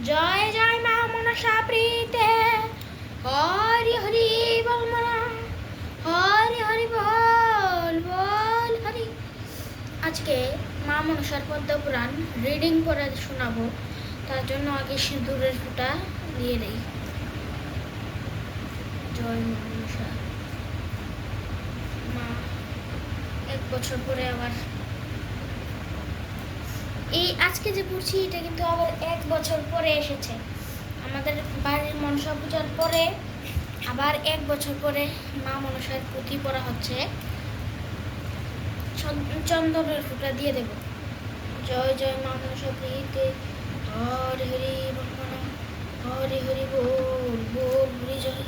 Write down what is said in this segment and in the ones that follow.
জয় জয় মা মনসা প্রীতে হরি হরি বল মনা হরি হরি বল বল হরি। আজকে মা মনসার পদ্ম পুরাণ রিডিং করে শোনাবো, তার জন্য আগে সিঁদুরের ফোঁটা দিয়ে দেই। জয় মা মনসা। মা 1 বছর পরে আবার এই আজকে যে পড়ছি এটা কিন্তু আবার 1 বছর পরে এসেছে। আমাদের বাড়ির মনসা পূজার পরে আবার 1 বছর পরে মা মনসার পুঁথি পড়া হচ্ছে। চন্দনের ফোঁটা দিয়ে দেব। জয় জয় মা মনসা প্রীতে হরি হরি বল হরি হরি বল বল হরি জয়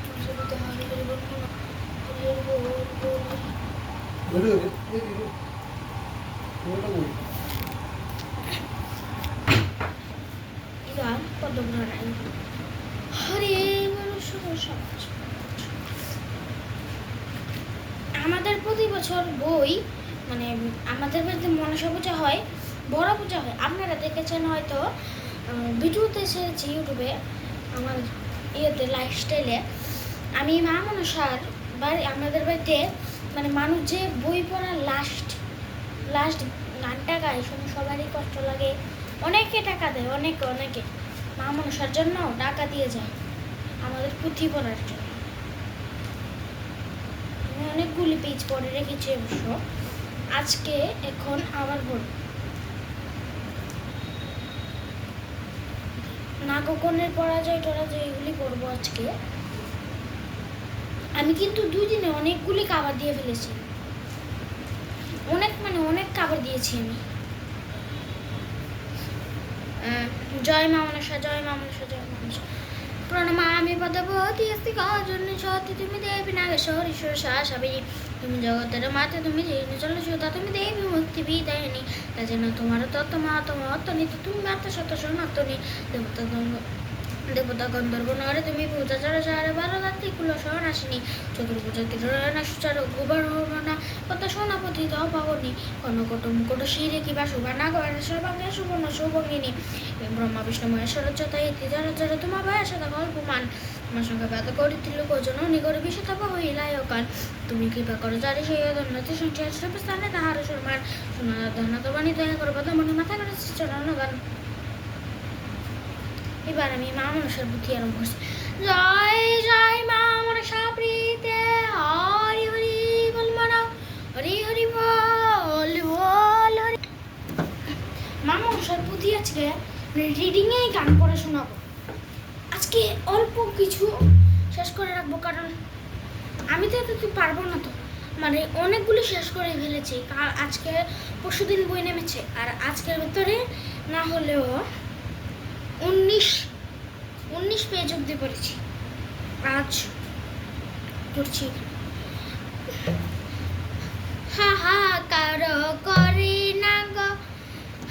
মনসা প্রীতে হরি হরি বল হরি হরি বল বল। এবার পদ্মপুরাণ হরে আমাদের প্রতি বছর বই মানে আমাদের বাড়িতে মনসা পূজা হয়, বড় পূজা হয়। আপনারা দেখেছেন হয়তো, ভিডিওতে ছেড়েছি ইউটিউবে আমার ইয়েতে লাইফস্টাইলে। আমি মা মনসার বাড়ি আমাদের বাড়িতে মানে মানুষ যে বই পড়ার লাস্ট গানটা গায়, শুনে সবারই কষ্ট লাগে। অনেকে টাকা দেয়, অনেকে মা মনসার জন্য টাকা দিয়ে যায় আমাদের পুঁথি পড়ার জন্য। আমি অনেকগুলি পেজ পড়ে রেখেছি অবশ্য। আজকে এখন আবার বল নাগকনের পরাজয় এগুলি পড়বো আজকে। আমি কিন্তু 2 দিনে অনেকগুলি কাবার দিয়ে ফেলেছি, অনেক কাবার দিয়েছি আমি। জয় মা মনসা জয় মা মনসা জয় মা মনসা। প্রণমামি পদবতী অস্তি কাজন্যে সতী তুমি দেবী নাগেশ্বর ঈশ্বর সাবিনী, তুমি জগতের মাতে তুমি জেনে চলো সুতা, তুমি দেবী মুক্তি বিদায়িনী, তা যেন তোমার তত্ত্ব মহাত্ম অত্তনিত, তুমি মাতা শত সনাতনী, দেবতা গন্ধর্ব নগরে তুমি পূজা চড়া চারে 12 রাত্রি কুল সহনাশিনী, চতুর্ভুজা কিরণা সুচার গোবর্ণনা কত সোনাপতি অপাবনী, কনকট মুকুট শিরে কিবা শোভা নাগরেশ্বর বাংলা সুবর্ণ সৌভঙ্গিনী, ব্রহ্মা বিষ্ণু মহেশ্বর যথা ইতি যারা যারা তোমার ভয় সদা গল্পমান, তোমার সঙ্গে ব্যাত করিছিল কোজন নিগরে বিশ্বতাপ হইলায়কান, তুমি কৃপা করো যারে সেই ধন্যতি সংসার স্থানে তাহার সম্মান, সোনা ধন্যত বাণী দয়া করো পদমণি মাথা করে চরণগান। এবার আমি মা মনসার পুঁথি আরম্ভ করছি। জয় জয় মা মনসা প্রীতে হরি হরি বল মনা হরি হরি বল বল হরি। মা মনসার পুঁথি আজকে রিডিংয়ে গান করে শোনাবো। আজকে অল্প কিছু শেষ করে রাখবো, কারণ আমি তো এত পারবো না, তো মানে অনেকগুলি শেষ করে ফেলেছি। আজকে পরশুদিন বই নেমেছে, আর আজকের ভেতরে না হলেও 19 পেজ অব্দি পড়েছি। আজ পড়ছি। হাহাকার করে না গো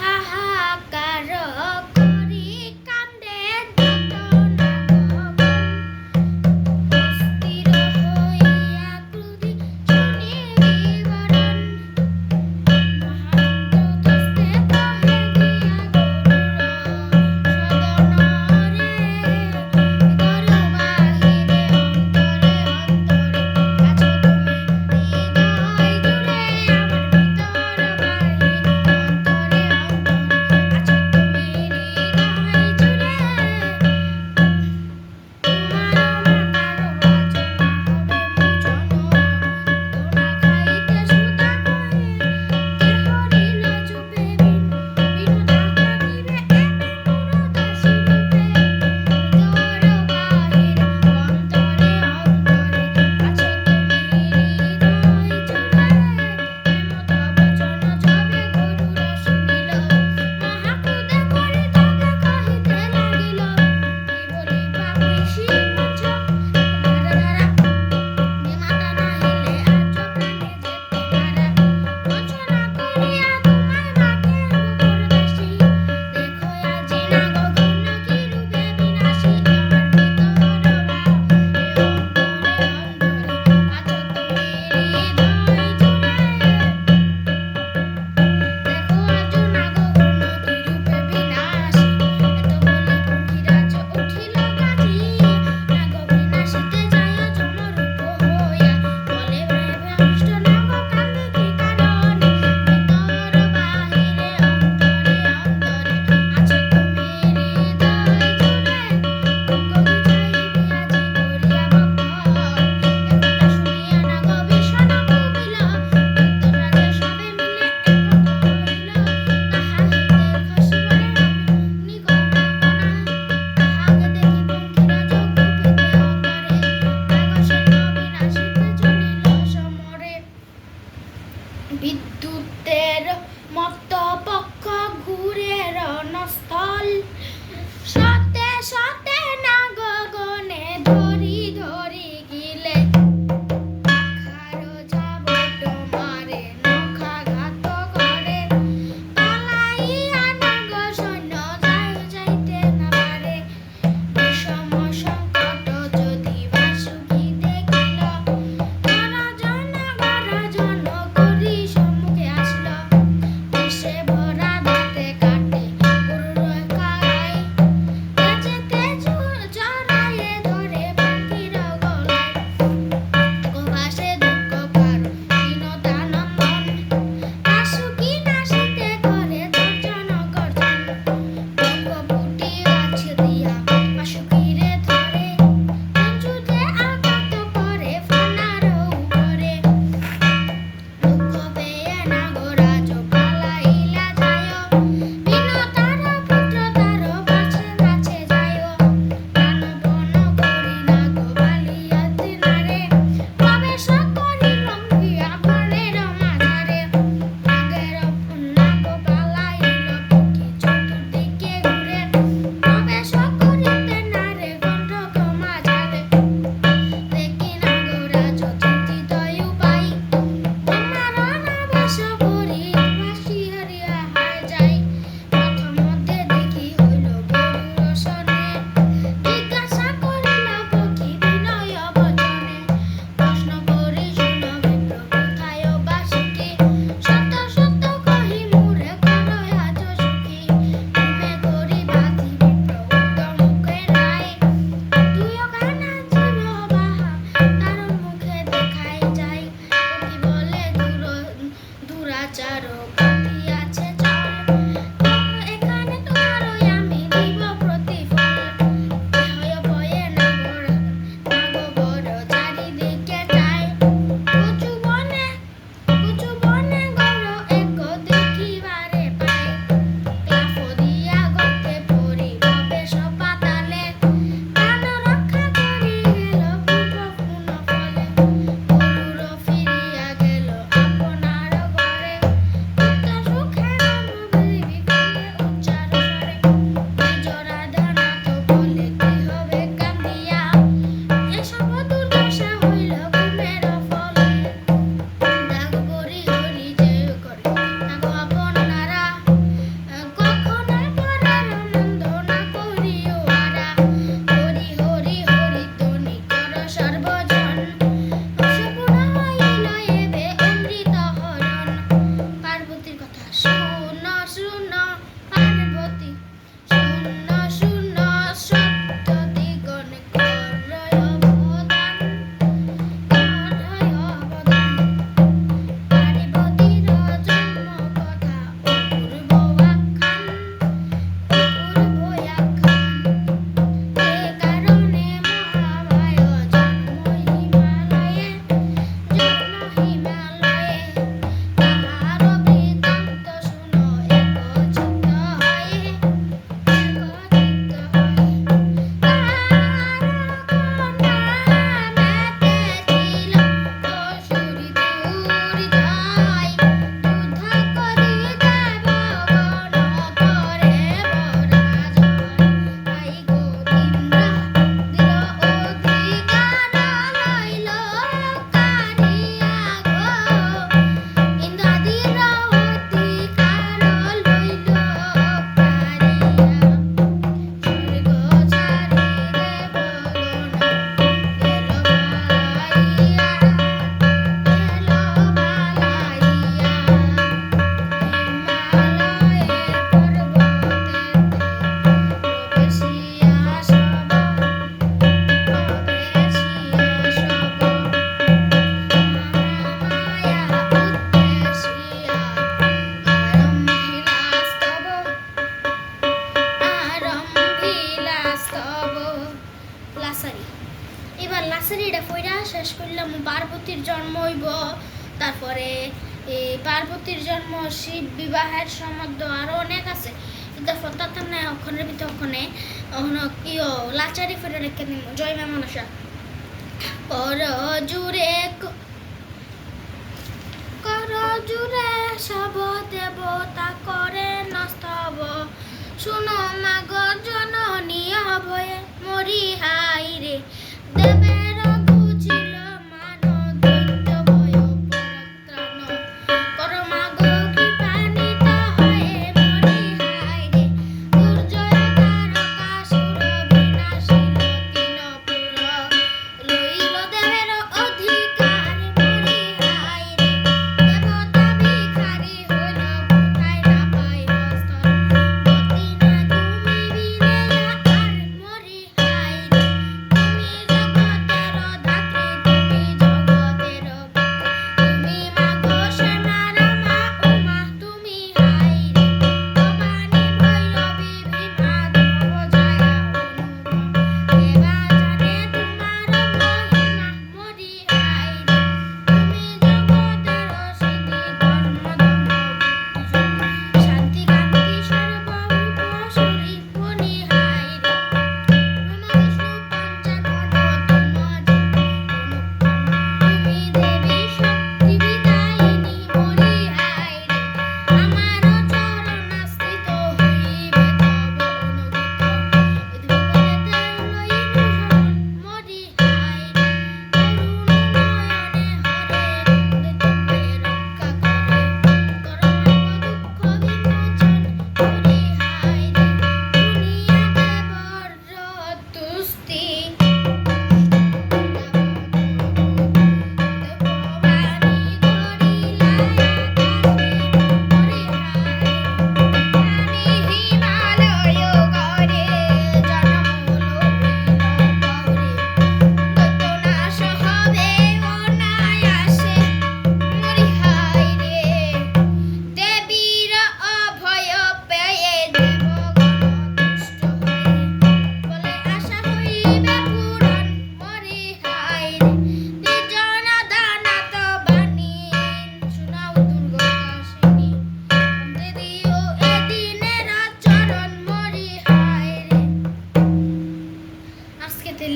হাহাকার করি কান্দে যত না গো, অস্থির হইয়া ক্রোধী শুনি বিবরণ, মহান্ত দস্তে কহে গিয়া গরুর সদন রে, ভিতরে অন্তরে আছো তুমি, হৃদয় জুড়ে আমার ভিতর বাহির অন্তরে অন্তরে আছো ধরি ধরি গিলে খারো যাব তোমারে নখাঘাত করে পালাইয়া নাগ সৈন্য যাইতে না পারে বিষম সংকট যদি বাসুকি দেখিল গরজন করি সম্মুখে আসিল বিষে ভরা দাঁতে কাটে পুরুষ খায় তেজেতে জড়ায়ে ধরে পাখির গলায় গোভাসে দুঃখ কার বিনোদা নন্দন বাসুকি নাচিতে করে তর্জন গর্জন বঙ্গপুটি আছে দিয়া বাসুকিরে ধরে পঞ্চুতে আঘাত করে ফানার উপরে দুঃখ পেয়ে নাগরাজ পালাইলা যায় বিনতার পুত্র তার কাছে কাছে যায় প্রাণপণ করি নাগ বালিয়াতে নারে প্রবেশ করি লঙ্ঘিয়া প্রাণের মাঝারে নাগের নাগ পালাইল টুকি চতুর্দিকে ঘুরে প্রবেশ করিতে নারে গণ্ডক মাঝারে দেখি নাগরাজ চিন্তিত উপায় তোমার নাবাস করি বাসি হারিয়া হায় যাই প্রথম মধ্যে দেখি হইল গরুর সনে জিজ্ঞাসা করিল পক্ষী বিনয় বচনে প্রশ্ন করি শুন বিপ্র কোথায় বাসুকি সত্য সত্য কহি মুরে করো আজ সুখী ঘুমে করি বাঁধি বিপ্র উত্তম মুখে রায় দুই গানা জীব বাহা তার মুখে দেখাই যায় পক্ষী বলে দুরাচার গতি আছে চল এখানে তোমারই আমি দিব প্রতিফল ভয়ে ভয়ে নাগবর চারিদিকে যায় কচু বনে গর এক দেখিবারে পায় ক্লাফ দিয়া গর্তে পড়ি প্রবেশ পাতালে প্রাণ রক্ষা করি গেল পূর্ব পুন ফলে গরুর ফিরিয়া গেল আপনার ঘরে পুত্র সুখে বিকলে উচ্চার স্বরে নিজ রাধানাথ বলে কি হবে কান্দিয়া এসব দুর্দশা হইল ঘুমের ফলে দাগ করি হরি যে করে নাগ আপনারা কখনো পরার নন্দ না করিও আরা হরি হরি হরি ধ্বনি কর সর্বজন সুপূর্ণ হইল এবে অমৃত হরণ পার্বতীর কথা শুন শুন পার্বতী শুন শুন সত্য দিগণ করয় অবদান পার্বতীর জন্ম কথা অপূর্ব আখ্যান এ কারণে মহামায় জন্ম হিমালয়ে তাহার বৃত্তান্ত শুনো একচিত্ত হয়ে লাসারিটা পড়া শেষ করলাম পার্বতীর জন্ম হইব তারপরে এই পার্বতীর জন্ম শিব বিবাহের সম্বন্ধ আরো অনেক আছে কিন্তু ফতাতে না ওখানে ভিতর ওখানে ইয়ো লাচারি ফেরে রেখে দিন জয় মা মনসা কর জুড়ে সব দেবতা করে নস্তব শুনো মা গর্জন নিয়ে ভয়ে মরি হাই রে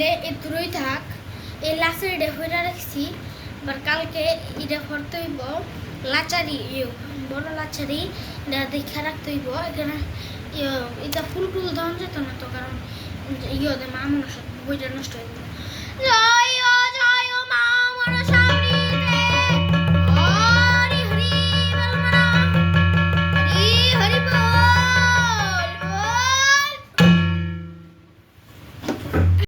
তাহলে এতুরই থাক। এই লাচের এটা হইরা রাখছি, আবার কালকে এটা করতে হইব লাচারি বড় লাচারি এটা দেখে রাখতে হইব। এখানে এটা ফুল টুল দেওয়া যেত না তো, কারণ মামুনের সাথে বইটা নষ্ট হয়ে যাবে।